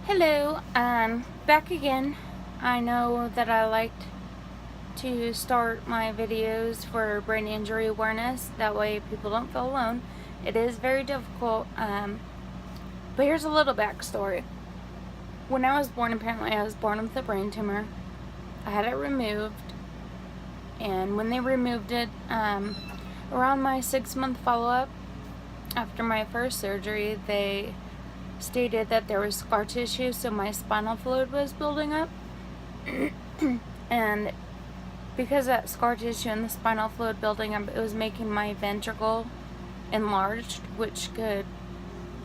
Hello, back again. I know that I liked to start my videos for brain injury awareness. That way people don't feel alone. It is very difficult, but here's a little backstory. When I was born, apparently I was born with a brain tumor. I had it removed, and when they removed it, around my 6-month follow-up after my first surgery, they stated that there was scar tissue, so my spinal fluid was building up. And because that scar tissue and the spinal fluid building up, it was making my ventricle enlarged, which could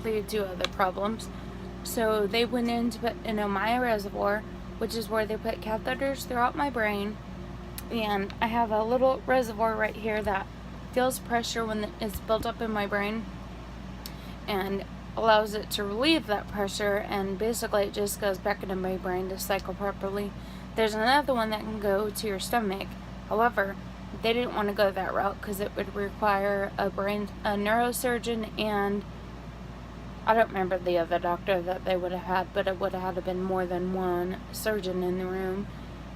lead to other problems. So they went in to put an Ommaya reservoir, which is where they put catheters throughout my brain. And I have a little reservoir right here that feels pressure when it's built up in my brain and allows it to relieve that pressure, and basically it just goes back into my brain to cycle properly. There's another one that can go to your stomach. However, they didn't want to go that route because it would require a neurosurgeon, and I don't remember the other doctor that they would have had, but it would have had to been more than one surgeon in the room.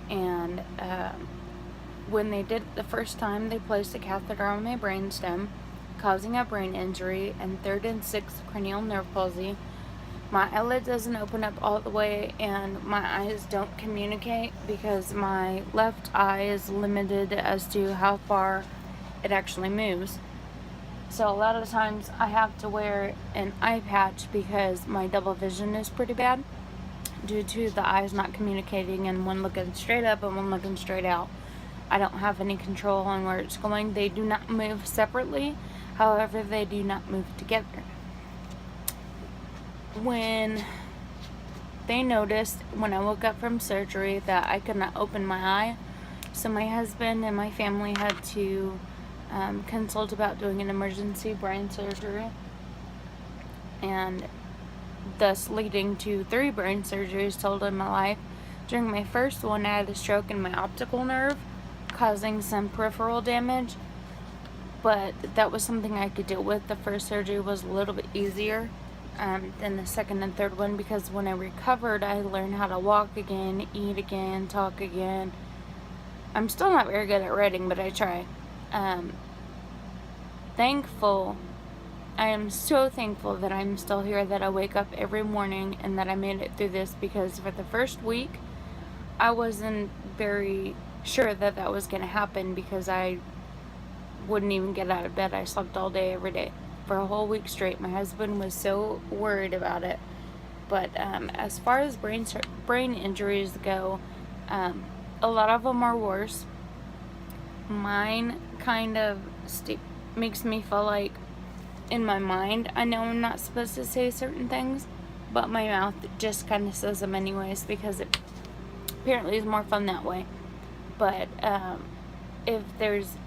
And when they did it the first time, they placed a catheter on my brainstem, causing a brain injury and 3rd and 6th cranial nerve palsy. My eyelid doesn't open up all the way, and my eyes don't communicate because my left eye is limited as to how far it actually moves. So a lot of times I have to wear an eye patch because my double vision is pretty bad due to the eyes not communicating and one looking straight up and one looking straight out. I don't have any control on where it's going. They do not move separately. However, they do not move together. When they noticed when I woke up from surgery that I could not open my eye, so my husband and my family had to consult about doing an emergency brain surgery, and thus leading to 3 brain surgeries total in my life. During my first one, I had a stroke in my optical nerve, causing some peripheral damage. But that was something I could deal with. The first surgery was a little bit easier than the 2nd and 3rd one, because when I recovered, I learned how to walk again, eat again, talk again. I'm still not very good at writing, but I try. I am so thankful that I'm still here, that I wake up every morning and that I made it through this, because for the first week, I wasn't very sure that that was going to happen because I wouldn't even get out of bed. I slept all day, every day, for a whole week straight. My husband was so worried about it. But as far as brain injuries go, a lot of them are worse. Mine kind of makes me feel like, in my mind, I know I'm not supposed to say certain things, but my mouth just kind of says them anyways, because it apparently is more fun that way. But if there's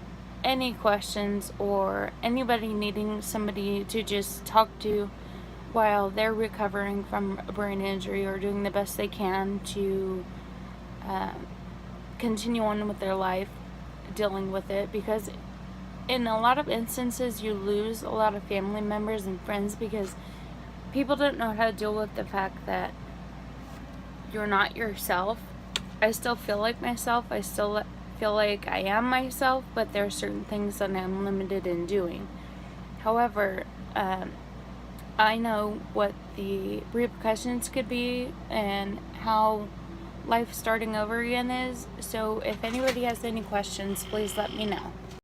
any questions or anybody needing somebody to just talk to while they're recovering from a brain injury or doing the best they can to continue on with their life dealing with it, because in a lot of instances you lose a lot of family members and friends because people don't know how to deal with the fact that you're not yourself. I still feel like myself. I still feel like I am myself, but there are certain things that I'm limited in doing. However, I know what the repercussions could be and how life starting over again is. So if anybody has any questions, please let me know.